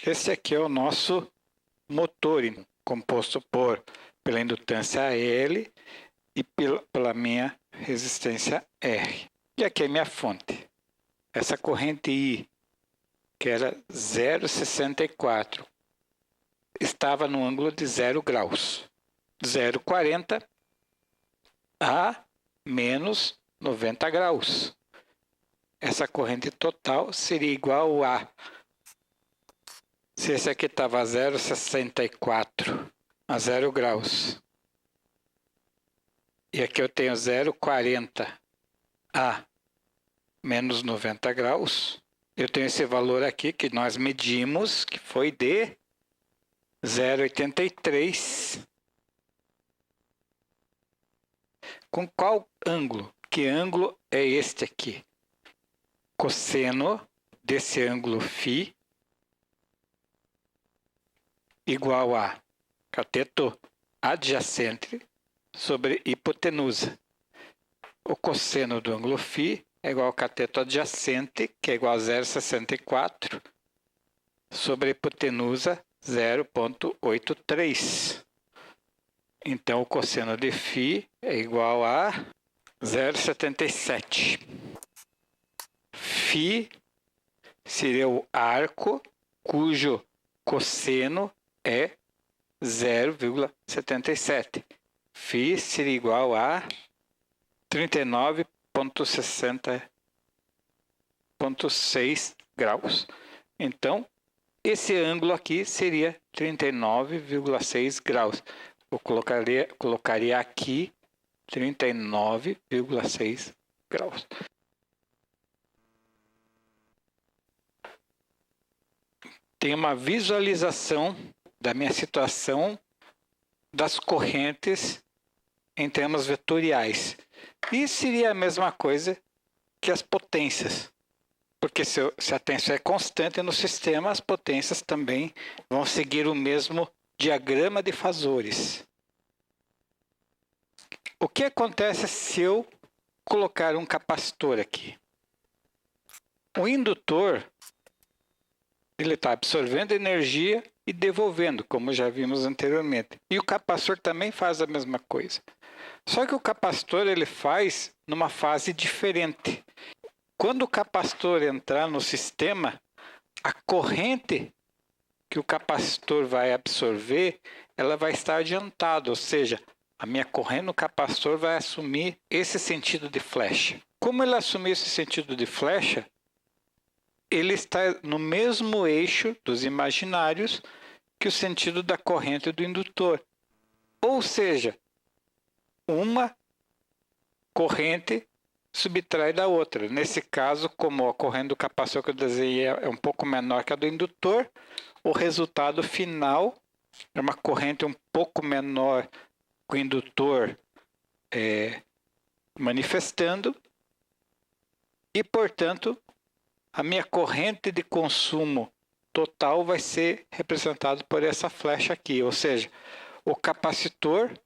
Esse aqui é o nosso motor, composto pela indutância L e pela minha resistência R. E aqui é minha fonte. Essa corrente I, que era 0,64, estava no ângulo de 0 graus. 0,40 a menos 90 graus. Essa corrente total seria igual a... Se esse aqui estava 0,64 a 0 graus, e aqui eu tenho 0,40 a menos 90 graus, eu tenho esse valor aqui que nós medimos, que foi de 0,83. Com qual ângulo? Que ângulo é este aqui? Cosseno desse ângulo φ igual a cateto adjacente sobre hipotenusa. O cosseno do ângulo φ é igual ao cateto adjacente, que é igual a 0,64, sobre a hipotenusa 0,83. Então, o cosseno de φ é igual a 0,77. Φ seria o arco cujo cosseno é 0,77. Φ seria igual a 39,6 graus. Então, esse ângulo aqui seria 39,6 graus. Eu colocaria aqui 39,6 graus. Tem uma visualização da minha situação das correntes em termos vetoriais. E seria a mesma coisa que as potências. Porque se a tensão é constante no sistema, as potências também vão seguir o mesmo diagrama de fasores. O que acontece se eu colocar um capacitor aqui? O indutor, ele está absorvendo energia e devolvendo, como já vimos anteriormente. E o capacitor também faz a mesma coisa. Só que o capacitor ele faz numa fase diferente. Quando o capacitor entrar no sistema, a corrente que o capacitor vai absorver, ela vai estar adiantada, ou seja, a minha corrente no capacitor vai assumir esse sentido de flecha. Como ele assumir esse sentido de flecha, ele está no mesmo eixo dos imaginários que o sentido da corrente do indutor. Ou seja, uma corrente subtrai da outra. Nesse caso, como a corrente do capacitor que eu desenhei é um pouco menor que a do indutor, o resultado final é uma corrente um pouco menor com o indutor manifestando e, portanto, a minha corrente de consumo total vai ser representada por essa flecha aqui, ou seja, o capacitor,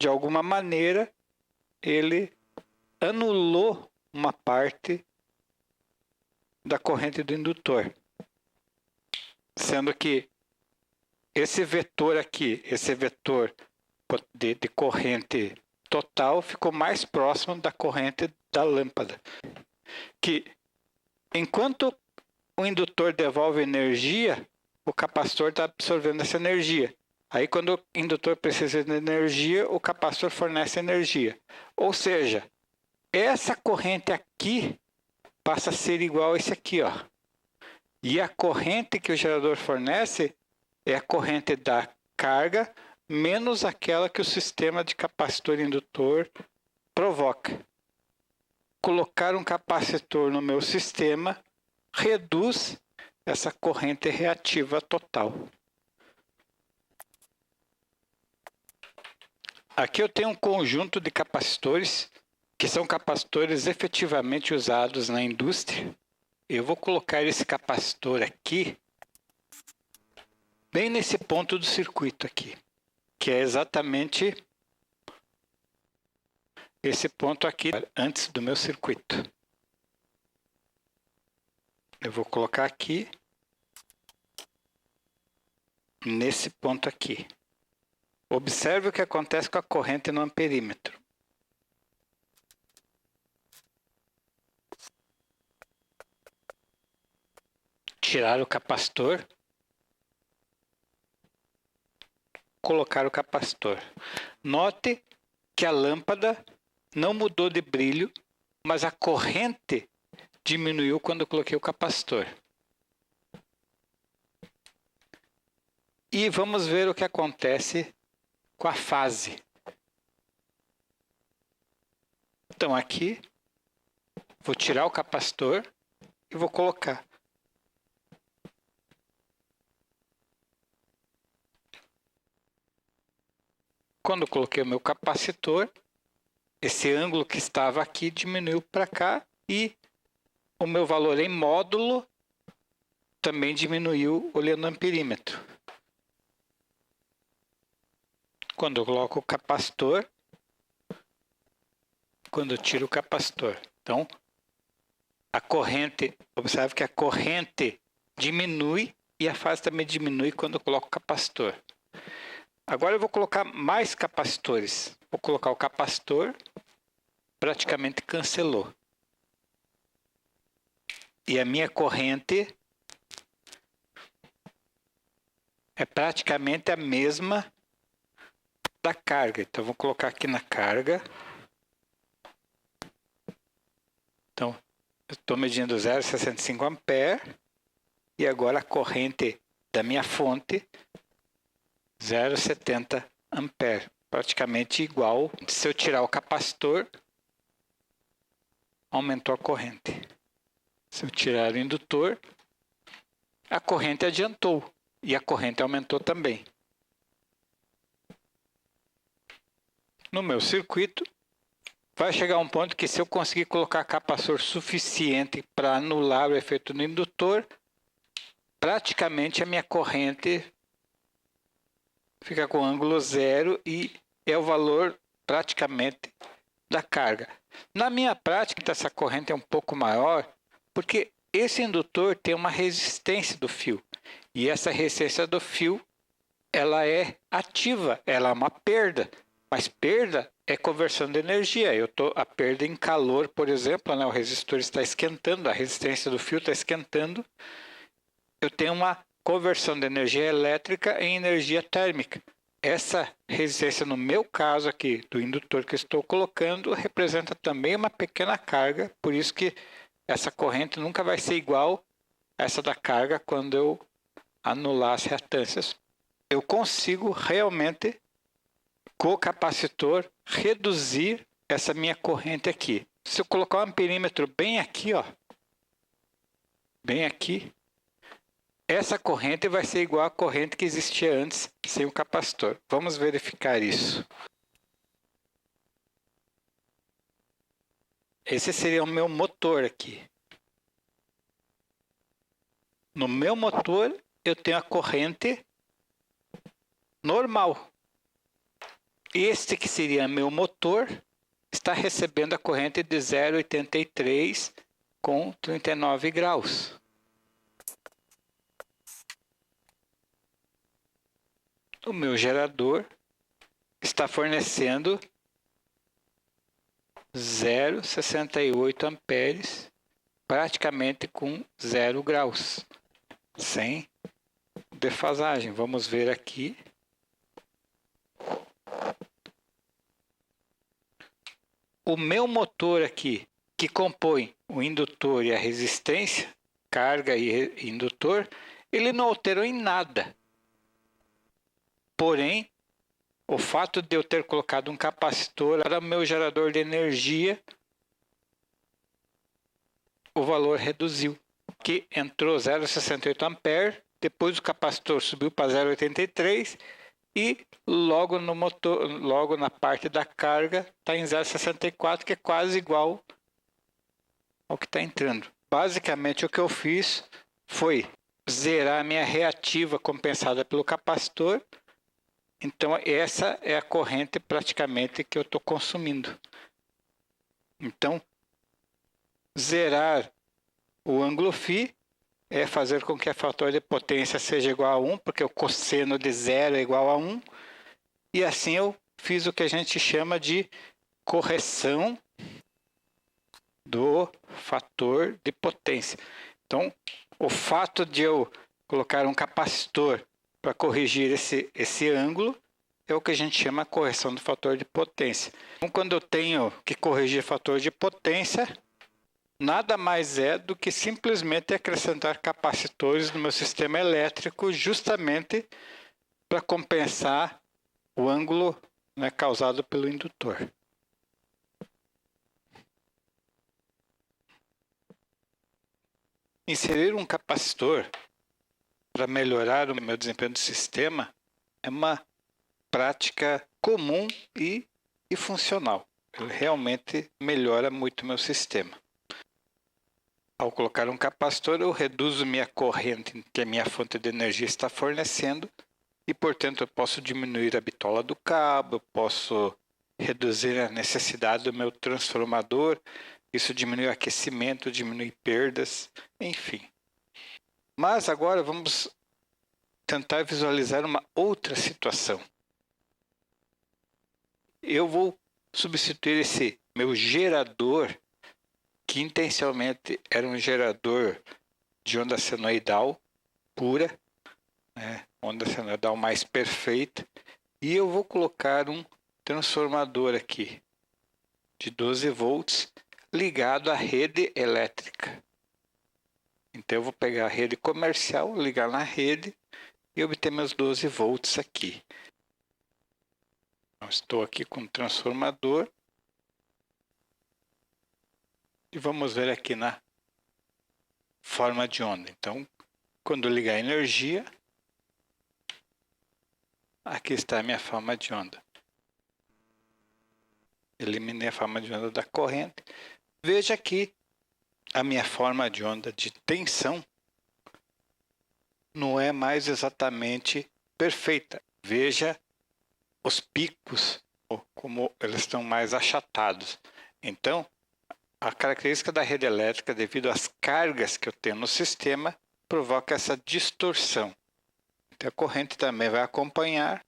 de alguma maneira, ele anulou uma parte da corrente do indutor. Sendo que esse vetor aqui, esse vetor de corrente total, ficou mais próximo da corrente da lâmpada. Que enquanto o indutor devolve energia, o capacitor está absorvendo essa energia. Aí quando o indutor precisa de energia, o capacitor fornece energia. Ou seja, essa corrente aqui passa a ser igual a esse aqui, ó. E a corrente que o gerador fornece é a corrente da carga menos aquela que o sistema de capacitor indutor provoca. Colocar um capacitor no meu sistema reduz essa corrente reativa total. Aqui eu tenho um conjunto de capacitores que são capacitores efetivamente usados na indústria. Eu vou colocar esse capacitor aqui, bem nesse ponto do circuito aqui, que é exatamente esse ponto aqui, antes do meu circuito. Eu vou colocar aqui. nesse ponto aqui. Observe o que acontece com a corrente no amperímetro. Tirar o capacitor. Colocar o capacitor. Note que a lâmpada não mudou de brilho, mas a corrente diminuiu quando eu coloquei o capacitor. E vamos ver o que acontece com a fase. Então aqui, vou tirar o capacitor e vou colocar. Quando eu coloquei o meu capacitor, esse ângulo que estava aqui diminuiu para cá e o meu valor em módulo também diminuiu olhando o amperímetro. Quando eu coloco o capacitor, quando eu tiro o capacitor. Então, a corrente, observe que a corrente diminui e a fase também diminui quando eu coloco o capacitor. Agora eu vou colocar mais capacitores. Vou colocar o capacitor, praticamente cancelou. E a minha corrente é praticamente a mesma da carga. Então, vou colocar aqui na carga. Então, eu estou medindo 0,65 ampere. E agora a corrente da minha fonte, 0,70 ampere. Praticamente igual. Se eu tirar o capacitor, aumentou a corrente. Se eu tirar o indutor, a corrente adiantou. E a corrente aumentou também. No meu circuito, vai chegar um ponto que se eu conseguir colocar capacitor suficiente para anular o efeito do indutor, praticamente a minha corrente fica com ângulo zero e é o valor praticamente da carga. Na minha prática, essa corrente é um pouco maior, porque esse indutor tem uma resistência do fio. E essa resistência do fio, ela é ativa, ela é uma perda. Mas perda é conversão de energia. A perda em calor, por exemplo, né? O resistor está esquentando, a resistência do fio está esquentando. Eu tenho uma conversão de energia elétrica em energia térmica. Essa resistência, no meu caso aqui, do indutor que estou colocando, representa também uma pequena carga. Por isso que essa corrente nunca vai ser igual a essa da carga quando eu anular as reatâncias. Eu consigo realmente, com o capacitor, reduzir essa minha corrente aqui. Se eu colocar o amperímetro bem aqui, ó, bem aqui, essa corrente vai ser igual à corrente que existia antes sem o capacitor. Vamos verificar isso. Esse seria o meu motor aqui. No meu motor, eu tenho a corrente normal. Este que seria meu motor está recebendo a corrente de 0,83 com 39 graus. O meu gerador está fornecendo 0,68 amperes, praticamente com 0 graus, sem defasagem. Vamos ver aqui. O meu motor aqui, que compõe o indutor e a resistência, carga e indutor, ele não alterou em nada. Porém, o fato de eu ter colocado um capacitor para o meu gerador de energia, o valor reduziu. Aqui entrou 0,68 ampere, depois o capacitor subiu para 0,83 e logo no motor, logo na parte da carga está em 0,64, que é quase igual ao que está entrando. Basicamente o que eu fiz foi zerar a minha reativa compensada pelo capacitor. Então essa é a corrente praticamente que eu estou consumindo. Então zerar o ângulo φ é fazer com que o fator de potência seja igual a 1, porque o cosseno de 0 é igual a 1. E assim eu fiz o que a gente chama de correção do fator de potência. Então, o fato de eu colocar um capacitor para corrigir esse ângulo é o que a gente chama de correção do fator de potência. Então, quando eu tenho que corrigir fator de potência, nada mais é do que simplesmente acrescentar capacitores no meu sistema elétrico justamente para compensar o ângulo, né, causado pelo indutor. Inserir um capacitor para melhorar o meu desempenho do sistema é uma prática comum e funcional. Ele realmente melhora muito o meu sistema. Ao colocar um capacitor, eu reduzo minha corrente que a minha fonte de energia está fornecendo e, portanto, eu posso diminuir a bitola do cabo, eu posso reduzir a necessidade do meu transformador, isso diminui o aquecimento, diminui perdas, enfim. Mas agora vamos tentar visualizar uma outra situação. Eu vou substituir esse meu gerador, que intencionalmente era um gerador de onda senoidal pura, né? Onda senoidal mais perfeita, e eu vou colocar um transformador aqui de 12 volts ligado à rede elétrica. Então eu vou pegar a rede comercial, ligar na rede e obter meus 12 volts aqui. Então, estou aqui com o transformador. E vamos ver aqui na forma de onda. Então, quando ligar a energia, aqui está a minha forma de onda. Eliminei a forma de onda da corrente. Veja aqui a minha forma de onda de tensão não é mais exatamente perfeita. Veja os picos, como eles estão mais achatados. Então, a característica da rede elétrica, devido às cargas que eu tenho no sistema, provoca essa distorção. Então, a corrente também vai acompanhar.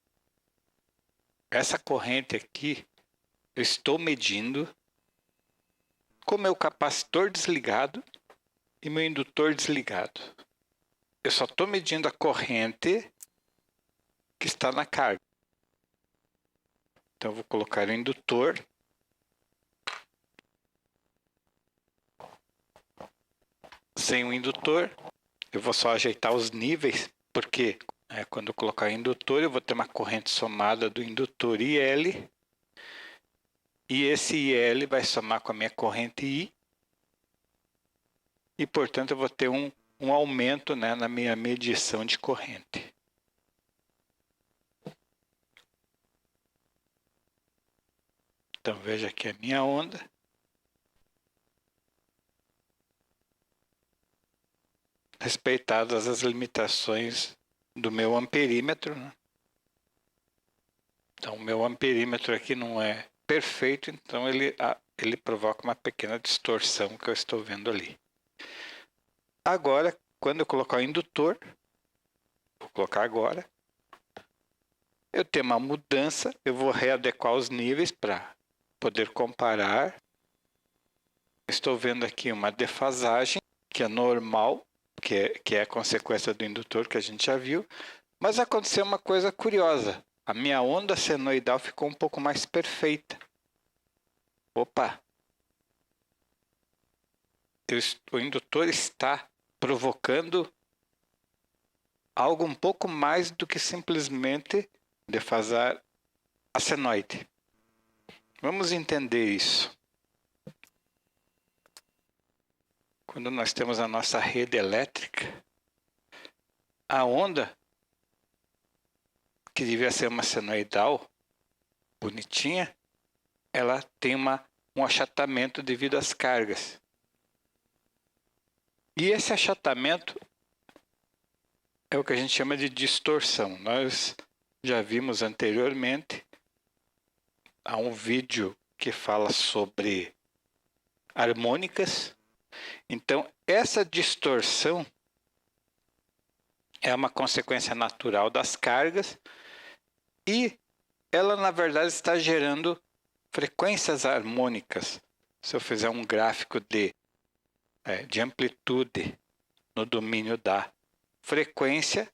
Essa corrente aqui, eu estou medindo com meu capacitor desligado e meu indutor desligado. Eu só estou medindo a corrente que está na carga. Então, eu vou colocar o indutor. Sem o indutor, eu vou só ajeitar os níveis, porque quando eu colocar o indutor, eu vou ter uma corrente somada do indutor IL, e esse IL vai somar com a minha corrente I, e portanto eu vou ter um aumento, né, na minha medição de corrente. Então veja aqui a minha onda. Respeitadas as limitações do meu amperímetro, né? Então o meu amperímetro aqui não é perfeito, então ele provoca uma pequena distorção que eu estou vendo ali. Agora, quando eu colocar o indutor, vou colocar agora, eu tenho uma mudança, eu vou readequar os níveis para poder comparar. Estou vendo aqui uma defasagem, que é normal, que é a consequência do indutor, que a gente já viu, mas aconteceu uma coisa curiosa. A minha onda senoidal ficou um pouco mais perfeita. Opa! O indutor está provocando algo um pouco mais do que simplesmente defasar a senoide. Vamos entender isso. Quando nós temos a nossa rede elétrica, a onda, que devia ser uma senoidal bonitinha, ela tem um achatamento devido às cargas. E esse achatamento é o que a gente chama de distorção. Nós já vimos anteriormente, há um vídeo que fala sobre harmônicas. Então, essa distorção é uma consequência natural das cargas e ela, na verdade, está gerando frequências harmônicas. Se eu fizer um gráfico de amplitude no domínio da frequência,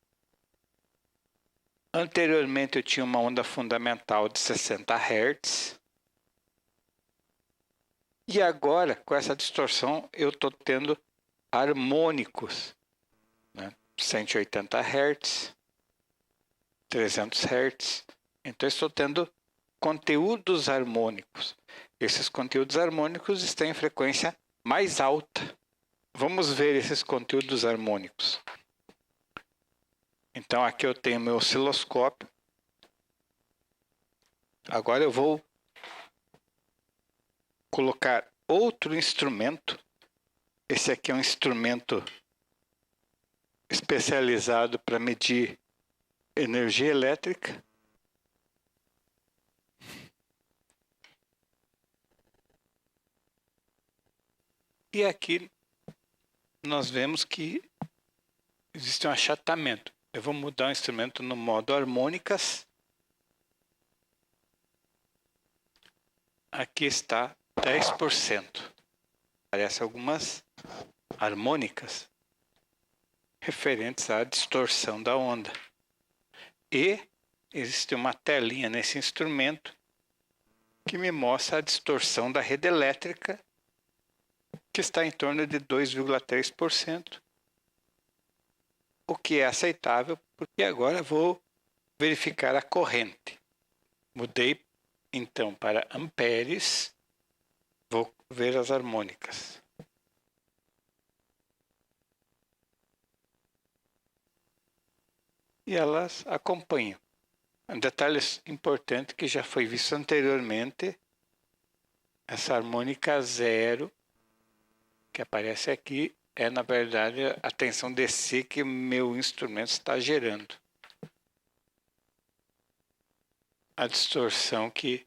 anteriormente eu tinha uma onda fundamental de 60 Hz. E agora, com essa distorção, eu estou tendo harmônicos, né? 180 Hz, 300 Hz. Então, eu estou tendo conteúdos harmônicos. Esses conteúdos harmônicos estão em frequência mais alta. Vamos ver esses conteúdos harmônicos. Então, aqui eu tenho meu osciloscópio. Agora eu vou colocar outro instrumento. Esse aqui é um instrumento especializado para medir energia elétrica. E aqui nós vemos que existe um achatamento. Eu vou mudar o instrumento no modo harmônicas. Aqui está 10%. Aparecem algumas harmônicas referentes à distorção da onda. E existe uma telinha nesse instrumento que me mostra a distorção da rede elétrica, que está em torno de 2,3%, o que é aceitável, porque agora vou verificar a corrente. Mudei então para amperes, vou ver as harmônicas. E elas acompanham. Um detalhe importante que já foi visto anteriormente, essa harmônica zero que aparece aqui é, na verdade, a tensão DC que meu instrumento está gerando. A distorção que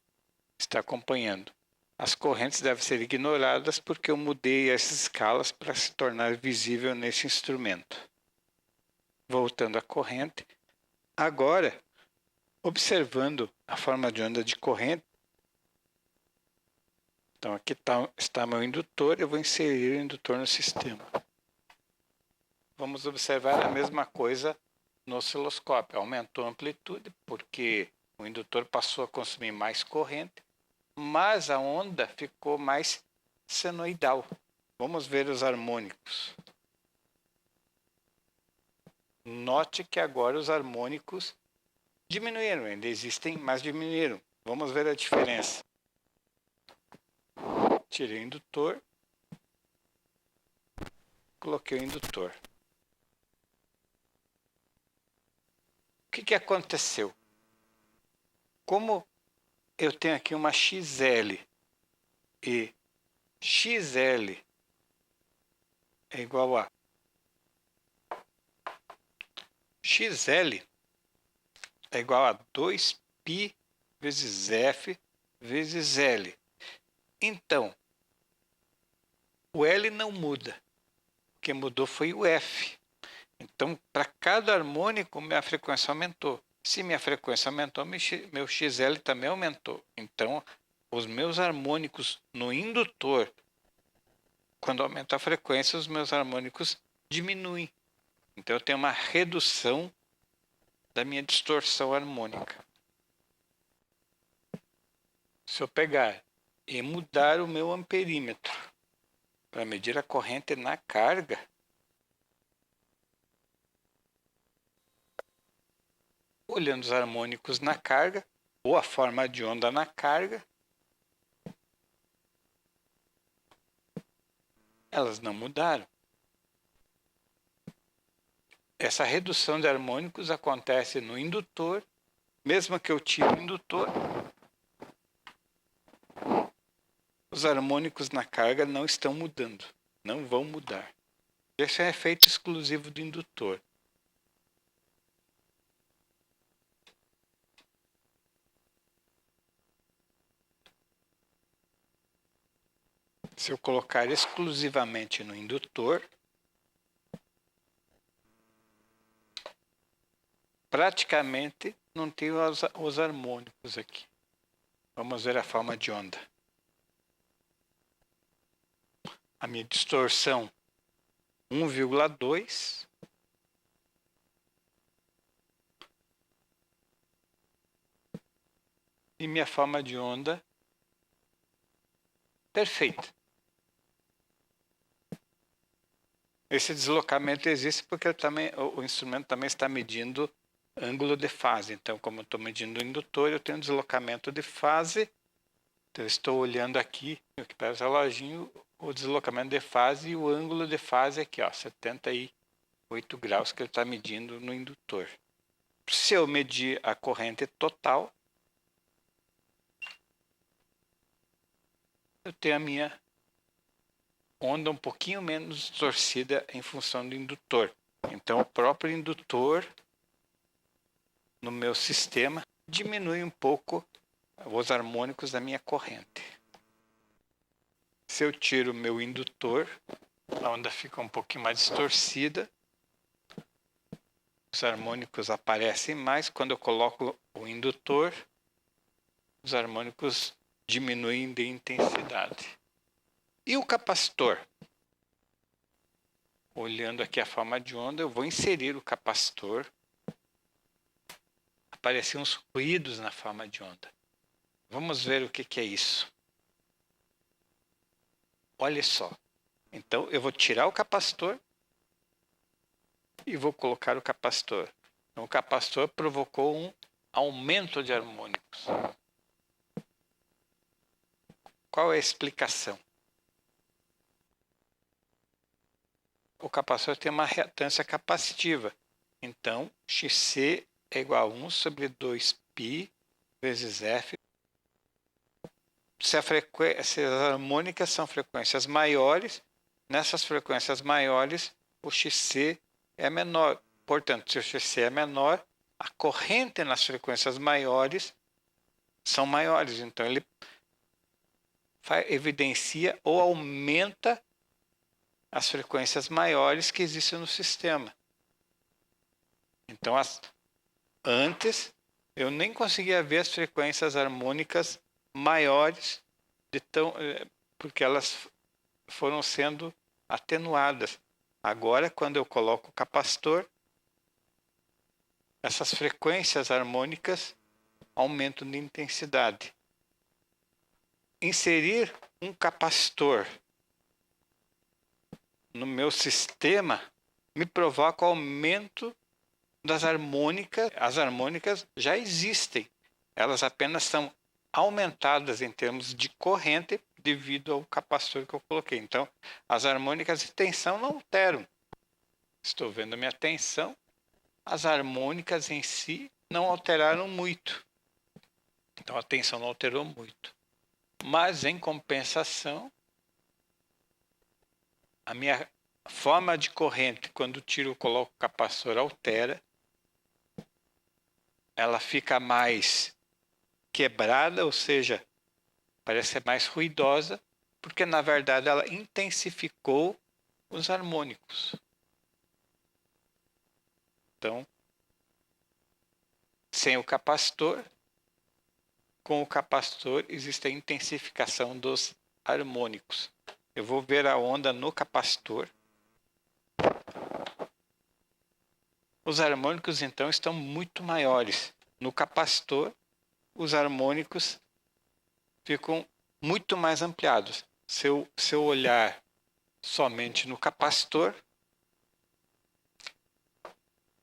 está acompanhando. As correntes devem ser ignoradas porque eu mudei as escalas para se tornar visível nesse instrumento. Voltando à corrente. Agora, observando a forma de onda de corrente, então aqui está meu indutor, eu vou inserir o indutor no sistema. Vamos observar a mesma coisa no osciloscópio. Aumentou a amplitude porque o indutor passou a consumir mais corrente, mas a onda ficou mais senoidal. Vamos ver os harmônicos. Note que agora os harmônicos diminuíram, ainda existem, mas diminuíram. Vamos ver a diferença. Tirei o indutor, coloquei o indutor. O que aconteceu? Como eu tenho aqui uma XL e XL é igual a XL é igual a 2π vezes F vezes L. Então, o L não muda. O que mudou foi o F. Então, para cada harmônico, minha frequência aumentou. Se minha frequência aumentou, meu XL também aumentou. Então, os meus harmônicos no indutor, quando aumenta a frequência, os meus harmônicos diminuem. Então, eu tenho uma redução da minha distorção harmônica. Se eu pegar e mudar o meu amperímetro para medir a corrente na carga, olhando os harmônicos na carga, ou a forma de onda na carga, elas não mudaram. Essa redução de harmônicos acontece no indutor, mesmo que eu tire o indutor, os harmônicos na carga não estão mudando, não vão mudar. Esse é um efeito exclusivo do indutor. Se eu colocar exclusivamente no indutor, praticamente não tenho os harmônicos aqui. Vamos ver a forma de onda. A minha distorção 1,2. E minha forma de onda perfeita. Esse deslocamento existe porque o instrumento também está medindo ângulo de fase. Então, como eu estou medindo o indutor, eu tenho um deslocamento de fase. Então, eu estou olhando aqui, aqui para o reloginho, o deslocamento de fase e o ângulo de fase aqui, ó, 78 graus que ele está medindo no indutor. Se eu medir a corrente total, eu tenho a minha onda um pouquinho menos distorcida em função do indutor. Então, o próprio indutor no meu sistema diminui um pouco os harmônicos da minha corrente. Se eu tiro o meu indutor, a onda fica um pouquinho mais distorcida. Os harmônicos aparecem mais. Quando eu coloco o indutor, os harmônicos diminuem de intensidade. E o capacitor? Olhando aqui a forma de onda, eu vou inserir o capacitor. Aparecem uns ruídos na forma de onda. Vamos ver o que é isso. Olha só. Então, eu vou tirar o capacitor e vou colocar o capacitor. Então, o capacitor provocou um aumento de harmônicos. Qual é a explicação? O capacitor tem uma reatância capacitiva. Então, Xc é igual a 1 sobre 2π vezes F. Se as harmônicas são frequências maiores, nessas frequências maiores, o Xc é menor. Portanto, se o Xc é menor, a corrente nas frequências maiores são maiores. Então, ele evidencia ou aumenta as frequências maiores que existem no sistema. Então, antes, eu nem conseguia ver as frequências harmônicas maiores, porque elas foram sendo atenuadas. Agora, quando eu coloco o capacitor, essas frequências harmônicas aumentam de intensidade. Inserir um capacitor no meu sistema me provoca aumento das harmônicas. As harmônicas já existem, elas apenas são aumentadas em termos de corrente devido ao capacitor que eu coloquei. Então, as harmônicas de tensão não alteram. Estou vendo a minha tensão, as harmônicas em si não alteraram muito. Então, a tensão não alterou muito. Mas, em compensação, a minha forma de corrente, quando tiro ou coloco o capacitor, altera. Ela fica mais quebrada, ou seja, parece ser mais ruidosa, porque na verdade ela intensificou os harmônicos. Então, sem o capacitor, com o capacitor existe a intensificação dos harmônicos. Eu vou ver a onda no capacitor. Os harmônicos então estão muito maiores. No capacitor, os harmônicos ficam muito mais ampliados. Se eu olhar somente no capacitor,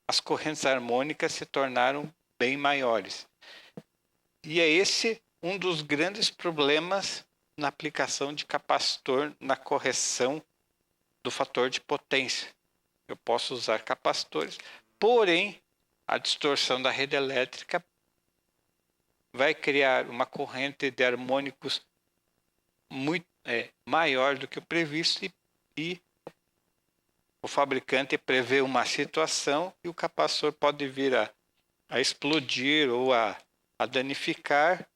as correntes harmônicas se tornaram bem maiores. E é esse um dos grandes problemas na aplicação de capacitor na correção do fator de potência. Eu posso usar capacitores, porém, a distorção da rede elétrica vai criar uma corrente de harmônicos muito maior do que o previsto e o fabricante prevê uma situação e o capacitor pode vir a explodir ou a danificar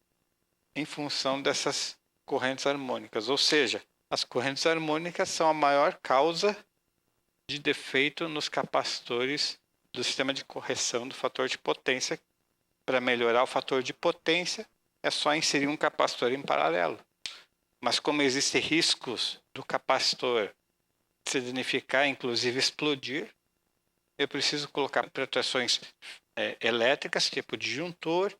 em função dessas correntes harmônicas. Ou seja, as correntes harmônicas são a maior causa de defeito nos capacitores do sistema de correção do fator de potência. Para melhorar o fator de potência, é só inserir um capacitor em paralelo. Mas como existem riscos do capacitor se danificar, inclusive explodir, eu preciso colocar proteções elétricas, tipo disjuntor,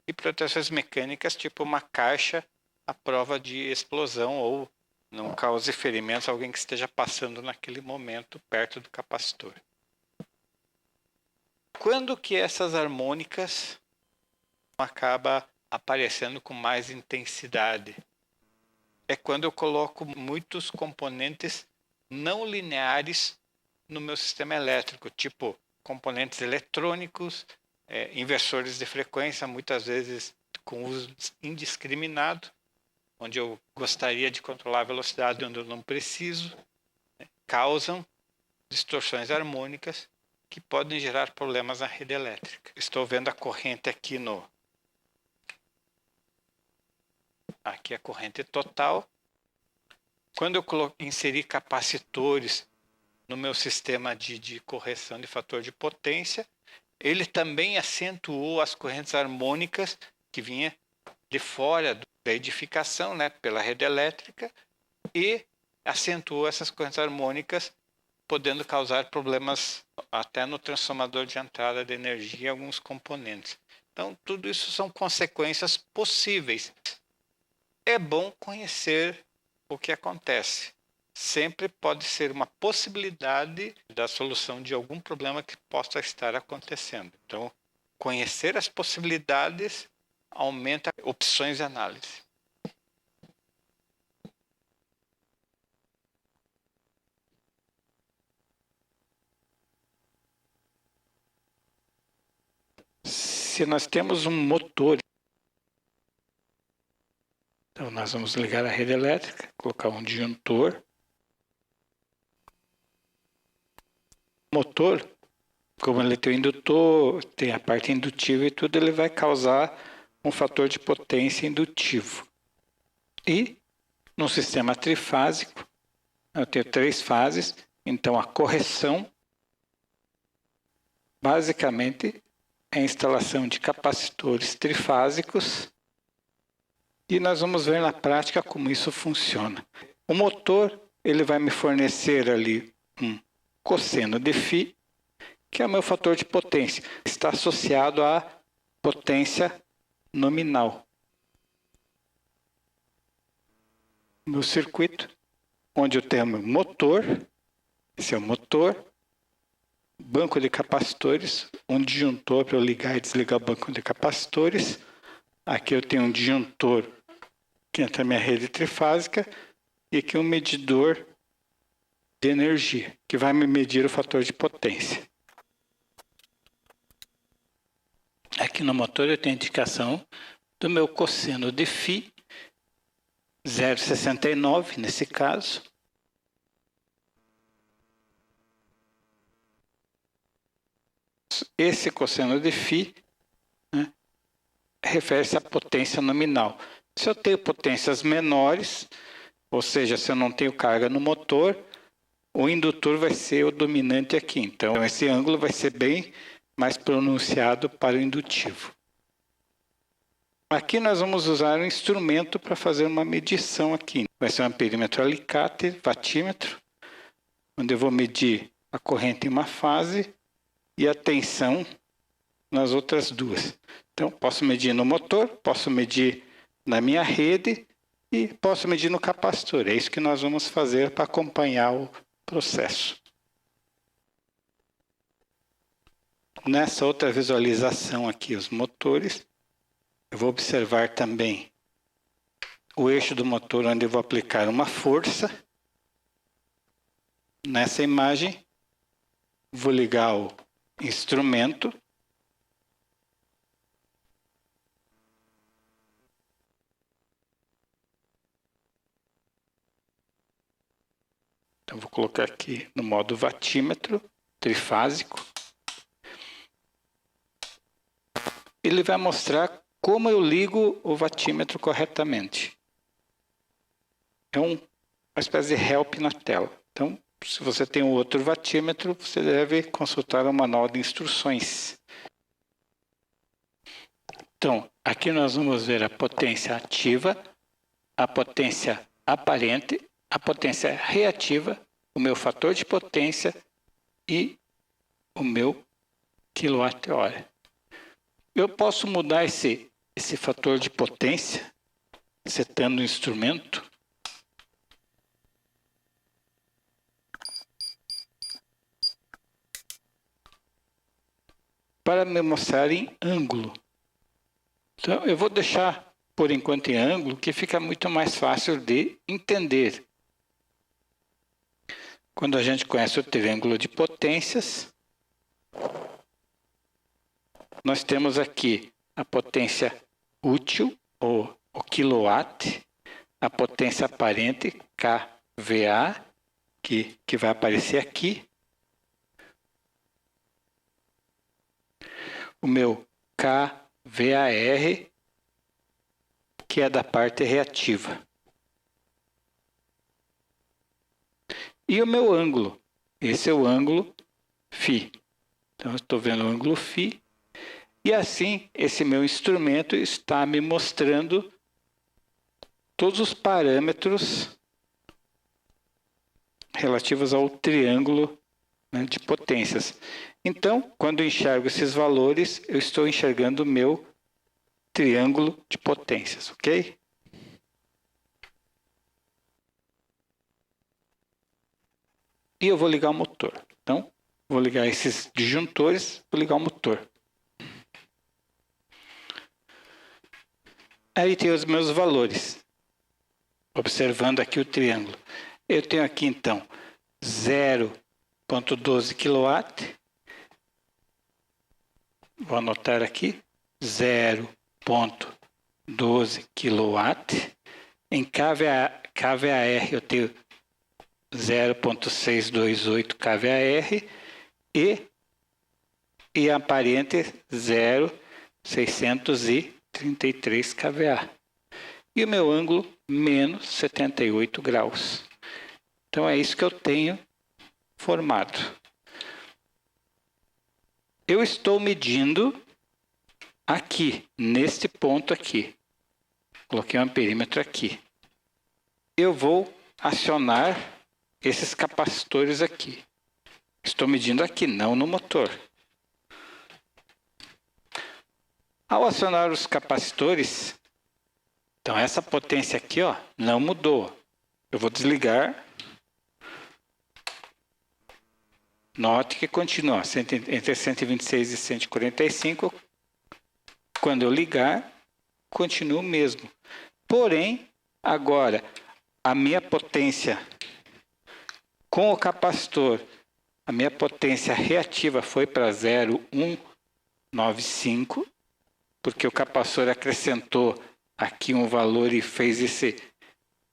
e proteções mecânicas, tipo uma caixa à prova de explosão ou não cause ferimentos a alguém que esteja passando naquele momento perto do capacitor. Quando que essas harmônicas acabam aparecendo com mais intensidade? É quando eu coloco muitos componentes não lineares no meu sistema elétrico, tipo componentes eletrônicos, inversores de frequência, muitas vezes com uso indiscriminado, onde eu gostaria de controlar a velocidade onde eu não preciso, causam distorções harmônicas que podem gerar problemas na rede elétrica. Estou vendo a corrente aqui aqui a corrente total. Quando eu inserir capacitores no meu sistema de correção de fator de potência, ele também acentuou as correntes harmônicas que vinha de fora da edificação, né, pela rede elétrica, e acentuou essas correntes harmônicas, podendo causar problemas até no transformador de entrada de energia e alguns componentes. Então, tudo isso são consequências possíveis. É bom conhecer o que acontece. Sempre pode ser uma possibilidade da solução de algum problema que possa estar acontecendo. Então, conhecer as possibilidades aumenta opções de análise. Se nós temos um motor, então nós vamos ligar a rede elétrica, colocar um disjuntor. O motor, como ele tem o indutor, tem a parte indutiva e tudo, ele vai causar um fator de potência indutivo. E no sistema trifásico, eu tenho 3 fases, então a correção basicamente é a instalação de capacitores trifásicos, e nós vamos ver na prática como isso funciona. O motor, ele vai me fornecer ali um cosseno de φ, que é o meu fator de potência, está associado à potência nominal. Meu circuito, onde eu tenho meu motor, esse é o motor, banco de capacitores, um disjuntor para eu ligar e desligar o banco de capacitores. Aqui eu tenho um disjuntor que entra na minha rede trifásica, e aqui um medidor de energia, que vai me medir o fator de potência. Aqui no motor eu tenho a indicação do meu cosseno de φ, 0,69 nesse caso. Esse cosseno de φ, né, refere-se à potência nominal. Se eu tenho potências menores, ou seja, se eu não tenho carga no motor, o indutor vai ser o dominante aqui. Então, esse ângulo vai ser bem mais pronunciado para o indutivo. Aqui nós vamos usar um instrumento para fazer uma medição aqui. Vai ser um amperímetro alicate, watímetro, onde eu vou medir a corrente em uma fase e a tensão nas outras duas. Então, posso medir no motor, posso medir na minha rede e posso medir no capacitor. É isso que nós vamos fazer para acompanhar o processo. Nessa outra visualização aqui, os motores, eu vou observar também o eixo do motor, onde eu vou aplicar uma força. Nessa imagem, vou ligar o instrumento. Então, vou colocar aqui no modo watímetro, trifásico. Ele vai mostrar como eu ligo o watímetro corretamente. É uma espécie de help na tela. Então, Se você tem um outro watímetro, você deve consultar o manual de instruções. Então, aqui nós vamos ver a potência ativa, a potência aparente, a potência reativa, o meu fator de potência e o meu quilowatt-hora. Eu posso mudar esse fator de potência, setando o instrumento. Para me mostrar em ângulo. Então, eu vou deixar, por enquanto, em ângulo, que fica muito mais fácil de entender. Quando a gente conhece o triângulo de potências, nós temos aqui a potência útil, ou o quilowatt, a potência aparente, kVA, que vai aparecer aqui. O meu kVAR, que é da parte reativa. E o meu ângulo, esse é o ângulo φ. Então, eu estou vendo o ângulo φ. E assim, esse meu instrumento está me mostrando todos os parâmetros relativos ao triângulo, né, de potências. Então, quando eu enxergo esses valores, eu estou enxergando o meu triângulo de potências, ok? E eu vou ligar o motor. Então, vou ligar esses disjuntores, vou ligar o motor. Aí tem os meus valores. Observando aqui o triângulo. Eu tenho aqui, então, 0,12 kW. Vou anotar aqui. 0,12 kW. Em kVAR eu tenho 0,628 kVAR e aparente 0,633 kVA. E o meu ângulo, menos 78 graus. Então, é isso que eu tenho formado. Eu estou medindo aqui, neste ponto aqui. Coloquei um amperímetro aqui. Eu vou acionar esses capacitores aqui. Estou medindo aqui, não no motor. Ao acionar os capacitores, então essa potência aqui, ó, não mudou. Eu vou desligar. Note que continua entre 126 e 145. Quando eu ligar, continua o mesmo. Porém, agora, a minha potência com o capacitor, a minha potência reativa foi para 0,195, porque o capacitor acrescentou aqui um valor e fez esse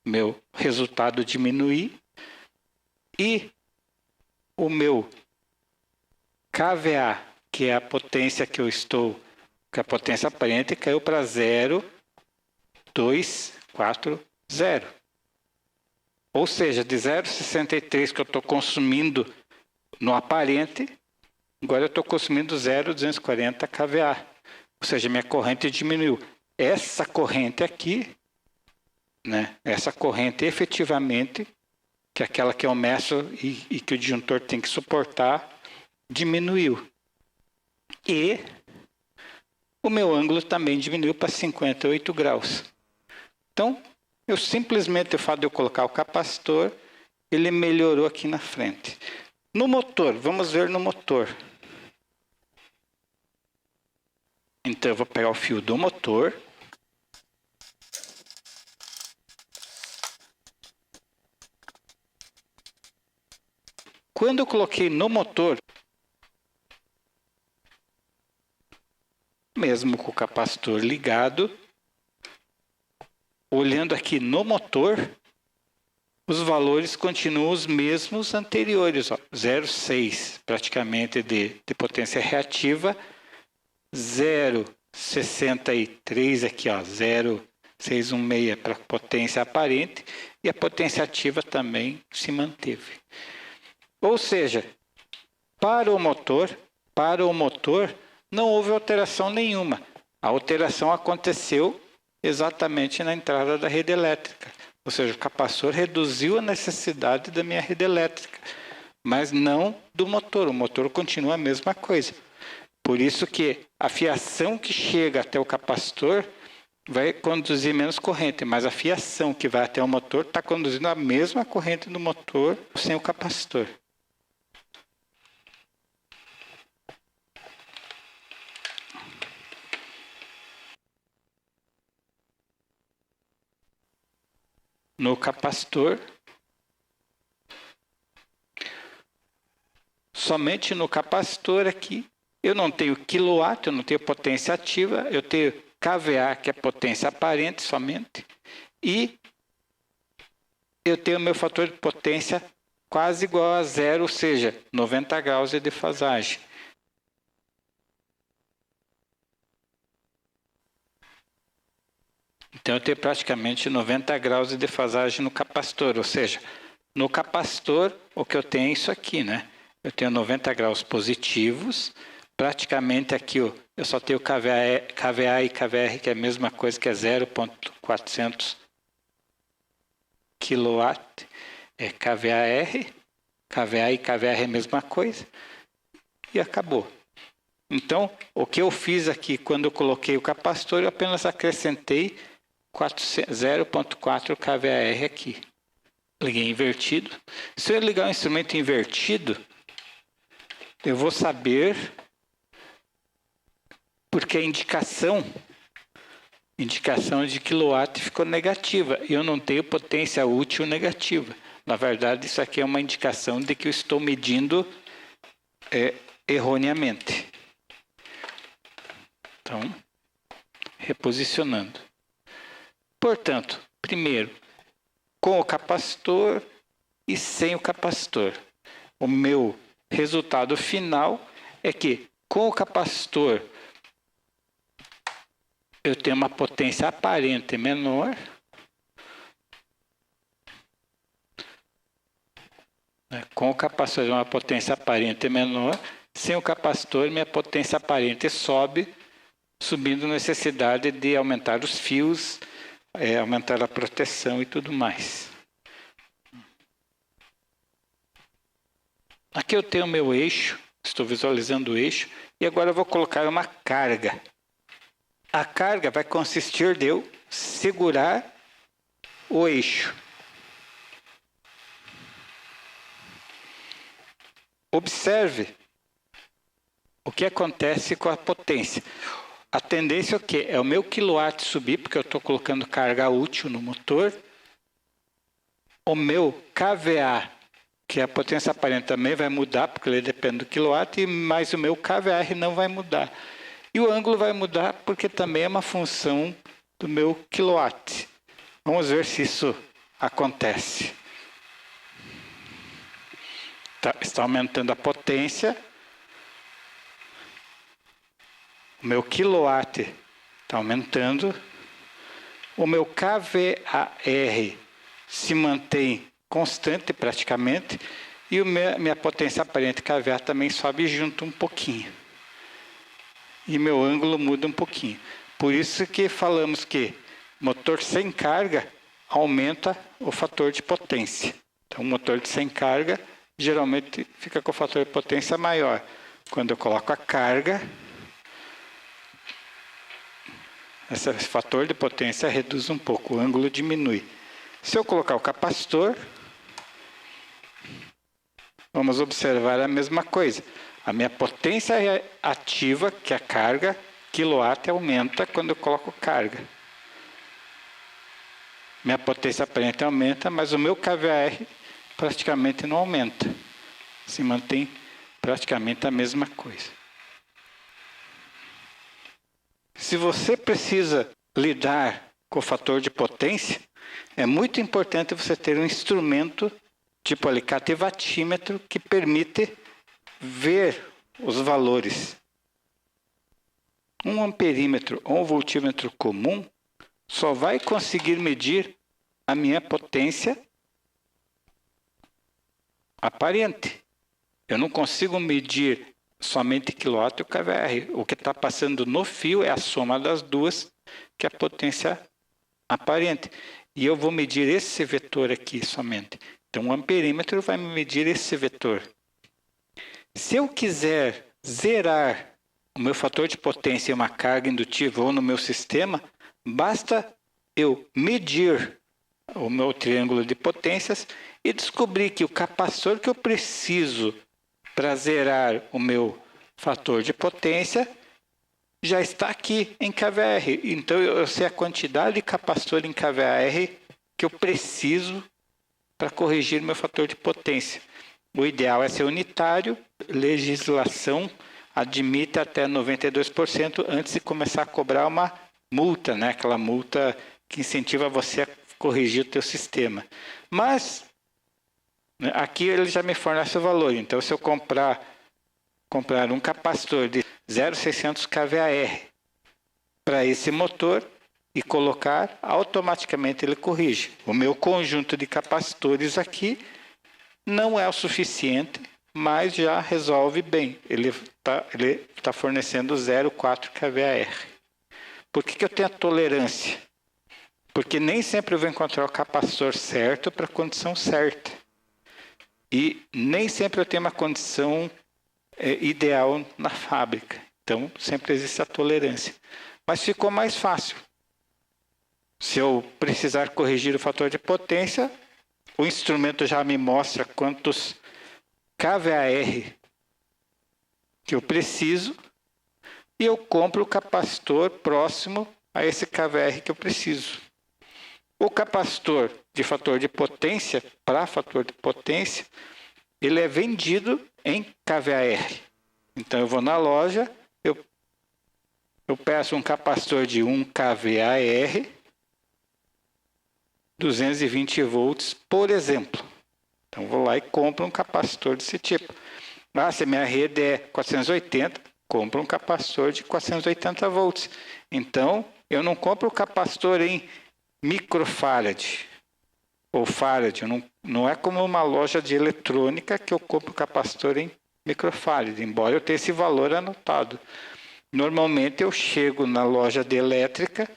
meu resultado diminuir. E o meu kVA, que é a potência que eu estou, que é a potência aparente, caiu para 0,240. Ou seja, de 0,63 que eu estou consumindo no aparente, agora eu estou consumindo 0,240 kVA. Ou seja, minha corrente diminuiu. Essa corrente aqui, né, essa corrente efetivamente, que é aquela que eu meço e que o disjuntor tem que suportar, diminuiu. E o meu ângulo também diminuiu para 58 graus. Então, eu simplesmente, o fato de eu colocar o capacitor, ele melhorou aqui na frente. No motor, vamos ver no motor. Então, eu vou pegar o fio do motor. Quando eu coloquei no motor, mesmo com o capacitor ligado, olhando aqui no motor, os valores continuam os mesmos anteriores, 0,6 praticamente de potência reativa, 0,63 aqui, 0,616 para potência aparente, e a potência ativa também se manteve. Ou seja, para o motor não houve alteração nenhuma. A alteração aconteceu exatamente na entrada da rede elétrica. Ou seja, o capacitor reduziu a necessidade da minha rede elétrica, mas não do motor. O motor continua a mesma coisa. Por isso que a fiação que chega até o capacitor vai conduzir menos corrente, mas a fiação que vai até o motor está conduzindo a mesma corrente do motor sem o capacitor. No capacitor, somente no capacitor aqui, eu não tenho quilowatt, eu não tenho potência ativa, eu tenho kVA, que é potência aparente somente, e eu tenho meu fator de potência quase igual a zero, ou seja, 90 graus de defasagem. Então, eu tenho praticamente 90 graus de defasagem no capacitor, ou seja, no capacitor, o que eu tenho é isso aqui, né? Eu tenho 90 graus positivos, praticamente aqui eu só tenho kVA e kVR, que é a mesma coisa, que é 0.400 kW, é kVAR, kVA e kVR é a mesma coisa, e acabou. Então, o que eu fiz aqui, quando eu coloquei o capacitor, eu apenas acrescentei 0.4 kVAR aqui. Liguei invertido. Se eu ligar o instrumento invertido, eu vou saber porque a indicação de quilowatt ficou negativa e eu não tenho potência útil negativa. Na verdade, isso aqui é uma indicação de que eu estou medindo erroneamente. Então, reposicionando. Portanto, primeiro, com o capacitor e sem o capacitor. O meu resultado final é que com o capacitor eu tenho uma potência aparente menor. Com o capacitor uma potência aparente menor. Sem o capacitor minha potência aparente sobe, subindo necessidade de aumentar os fios, aumentar a proteção e tudo mais. Aqui eu tenho o meu eixo, estou visualizando o eixo, e agora eu vou colocar uma carga. A carga vai consistir de eu segurar o eixo. Observe o que acontece com a potência. A tendência é o quê? É o meu quilowatt subir, porque eu estou colocando carga útil no motor. O meu kVA, que é a potência aparente, também vai mudar, porque ele depende do quilowatt, mas o meu kVAR não vai mudar. E o ângulo vai mudar, porque também é uma função do meu quilowatt. Vamos ver se isso acontece. Está aumentando a potência. O meu quilowatt está aumentando. O meu kVAR se mantém constante praticamente. E minha potência aparente kVA também sobe junto um pouquinho. E meu ângulo muda um pouquinho. Por isso que falamos que motor sem carga aumenta o fator de potência. Então, o motor sem carga geralmente fica com o fator de potência maior. Quando eu coloco a carga, esse fator de potência reduz um pouco, o ângulo diminui. Se eu colocar o capacitor, vamos observar a mesma coisa. A minha potência ativa, que é a carga, quilowatt, aumenta quando eu coloco carga. Minha potência aparente aumenta, mas o meu kVAR praticamente não aumenta. Se mantém praticamente a mesma coisa. Se você precisa lidar com o fator de potência, é muito importante você ter um instrumento tipo alicate watímetro que permite ver os valores. Um amperímetro ou um voltímetro comum só vai conseguir medir a minha potência aparente. Eu não consigo medir somente quilowatt e o kVAR. O que está passando no fio é a soma das duas, que é a potência aparente. E eu vou medir esse vetor aqui somente. Então, o amperímetro vai me medir esse vetor. Se eu quiser zerar o meu fator de potência em uma carga indutiva ou no meu sistema, basta eu medir o meu triângulo de potências e descobrir que o capacitor que eu preciso para zerar o meu fator de potência já está aqui em kVAR. Então, eu sei a quantidade de capacitor em kVAR que eu preciso para corrigir meu fator de potência. O ideal é ser unitário, legislação admite até 92% antes de começar a cobrar uma multa, né? Aquela multa que incentiva você a corrigir o teu sistema. Mas aqui ele já me fornece o valor. Então, se eu comprar um capacitor de 0,600 kVAR para esse motor e colocar, automaticamente ele corrige. O meu conjunto de capacitores aqui não é o suficiente, mas já resolve bem. Ele tá fornecendo 0,4 kVAR. Por que eu tenho a tolerância? Porque nem sempre eu vou encontrar o capacitor certo para a condição certa. E nem sempre eu tenho uma condição ideal na fábrica. Então, sempre existe a tolerância. Mas ficou mais fácil. Se eu precisar corrigir o fator de potência, o instrumento já me mostra quantos kVAR que eu preciso e eu compro o capacitor próximo a esse kVAR que eu preciso. O capacitor de fator de potência, para fator de potência, ele é vendido em kVAR. Então, eu vou na loja, eu peço um capacitor de 1 kVAR, 220 volts, por exemplo. Então, vou lá e compro um capacitor desse tipo. Se a minha rede é 480, compro um capacitor de 480 volts. Então, eu não compro o capacitor em microfarad ou farad. Não é como uma loja de eletrônica que eu compro o capacitor em microfarad, embora eu tenha esse valor anotado. Normalmente, eu chego na loja de elétrica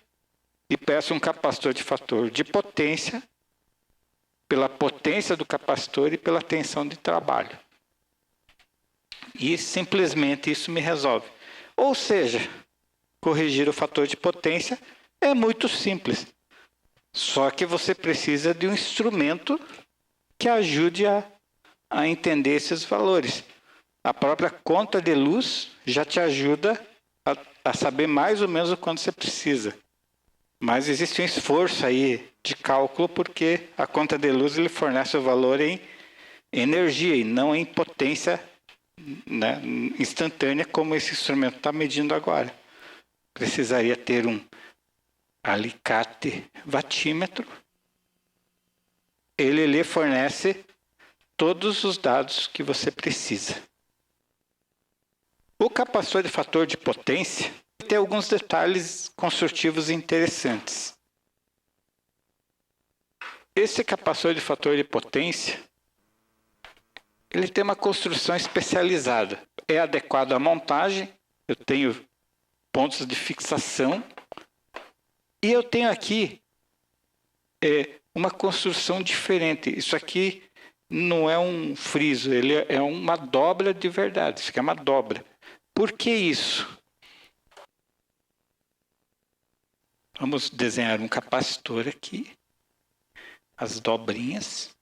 e peço um capacitor de fator de potência, pela potência do capacitor e pela tensão de trabalho. E simplesmente isso me resolve. Ou seja, corrigir o fator de potência é muito simples. Só que você precisa de um instrumento que ajude a entender esses valores. A própria conta de luz já te ajuda a saber mais ou menos o quanto você precisa. Mas existe um esforço aí de cálculo porque a conta de luz ele fornece o valor em energia e não em potência, né, instantânea como esse instrumento está medindo agora. Precisaria ter um alicate watímetro. Ele lhe fornece todos os dados que você precisa. O capacitor de fator de potência tem alguns detalhes construtivos interessantes. Esse capacitor de fator de potência, ele tem uma construção especializada. É adequado à montagem, eu tenho pontos de fixação, e eu tenho aqui uma construção diferente. Isso aqui não é um friso, ele é uma dobra de verdade. Isso aqui é uma dobra. Por que isso? Vamos desenhar um capacitor aqui, as dobrinhas,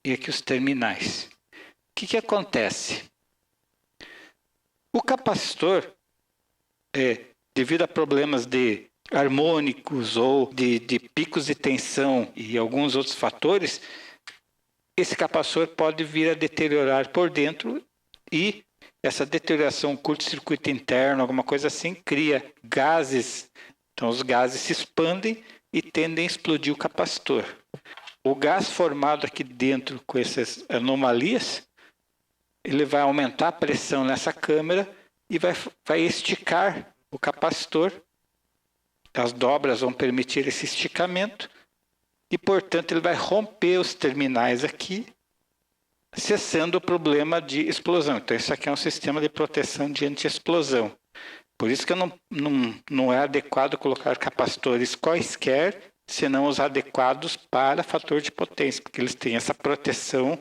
e aqui os terminais. O que acontece? O capacitor, devido a problemas de harmônicos ou de picos de tensão e alguns outros fatores, esse capacitor pode vir a deteriorar por dentro e essa deterioração, curto-circuito interno, alguma coisa assim, cria gases. Então, os gases se expandem e tendem a explodir o capacitor. O gás formado aqui dentro com essas anomalias, ele vai aumentar a pressão nessa câmara e vai esticar o capacitor. As dobras vão permitir esse esticamento e, portanto, ele vai romper os terminais aqui cessando o problema de explosão. Então, isso aqui é um sistema de proteção de anti-explosão. Por isso que não é adequado colocar capacitores quaisquer, senão os adequados para fator de potência, porque eles têm essa proteção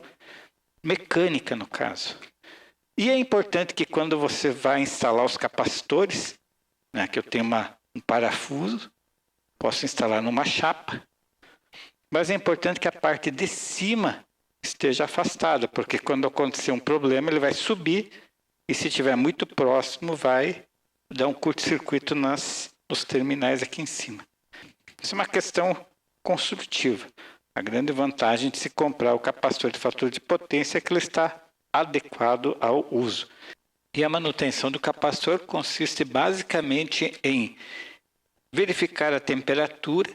mecânica, no caso. E é importante que quando você vai instalar os capacitores, né, que eu tenho um parafuso, posso instalar numa chapa, mas é importante que a parte de cima esteja afastada, porque quando acontecer um problema, ele vai subir e se estiver muito próximo, vai dar um curto-circuito nos terminais aqui em cima. Isso é uma questão construtiva. A grande vantagem de se comprar o capacitor de fator de potência é que ele está adequado ao uso. E a manutenção do capacitor consiste basicamente em verificar a temperatura,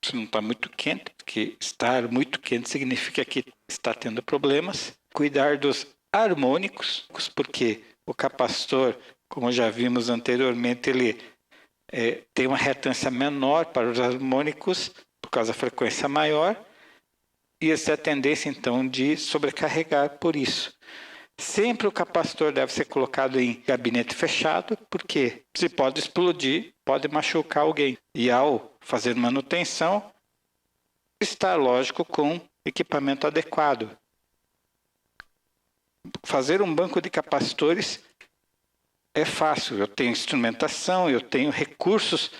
se não está muito quente, porque estar muito quente significa que está tendo problemas. Cuidar dos harmônicos, porque o capacitor, como já vimos anteriormente, ele tem uma retância menor para os harmônicos, por causa da frequência maior, e essa é a tendência, então, de sobrecarregar por isso. Sempre o capacitor deve ser colocado em gabinete fechado, porque se pode explodir, pode machucar alguém. E ao fazer manutenção, está, lógico, com equipamento adequado. Fazer um banco de capacitores é fácil. Eu tenho instrumentação, eu tenho recursos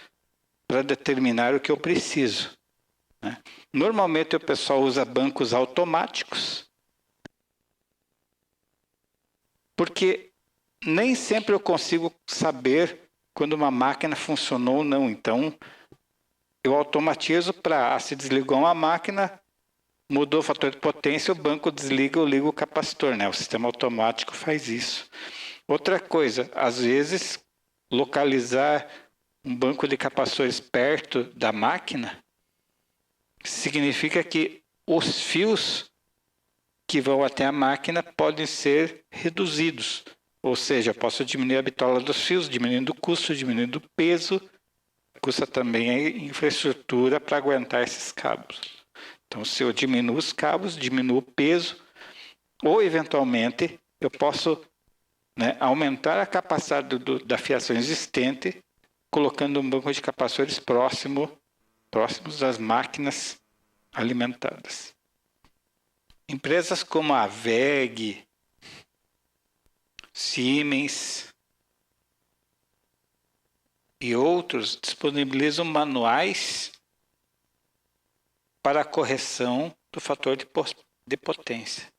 para determinar o que eu preciso, né? Normalmente o pessoal usa bancos automáticos, porque nem sempre eu consigo saber quando uma máquina funcionou ou não. Então, eu automatizo para, se desligou uma máquina, mudou o fator de potência, o banco desliga ou liga o capacitor, né? O sistema automático faz isso. Outra coisa, às vezes, localizar um banco de capacitores perto da máquina significa que os fios que vão até a máquina podem ser reduzidos. Ou seja, eu posso diminuir a bitola dos fios, diminuindo o custo, diminuindo o peso. Custa também a infraestrutura para aguentar esses cabos. Então, se eu diminuo os cabos, diminuo o peso, ou eventualmente eu posso, né, aumentar a capacidade da fiação existente, colocando um banco de capacitores próximos das máquinas alimentadas. Empresas como a WEG, Siemens e outros disponibilizam manuais para a correção do fator de potência.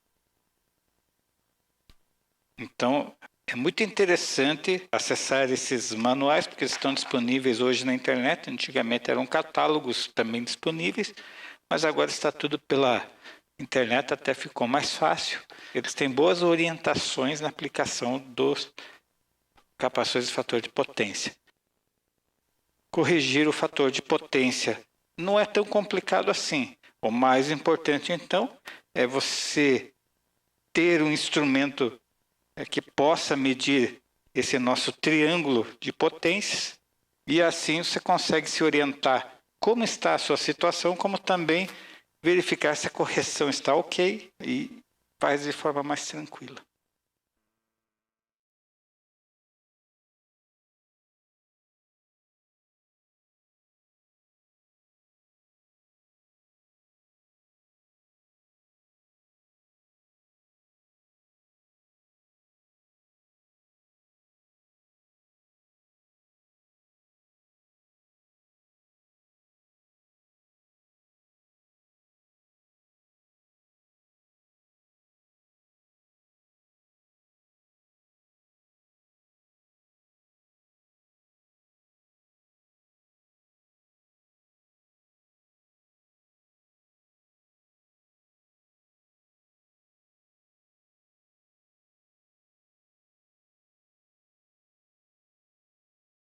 Então, é muito interessante acessar esses manuais, porque eles estão disponíveis hoje na internet. Antigamente eram catálogos também disponíveis, mas agora está tudo pela internet, até ficou mais fácil. Eles têm boas orientações na aplicação dos capacitores de fator de potência. Corrigir o fator de potência não é tão complicado assim. O mais importante, então, é você ter um instrumento que possa medir esse nosso triângulo de potências, e assim você consegue se orientar como está a sua situação, como também verificar se a correção está ok, e faz de forma mais tranquila.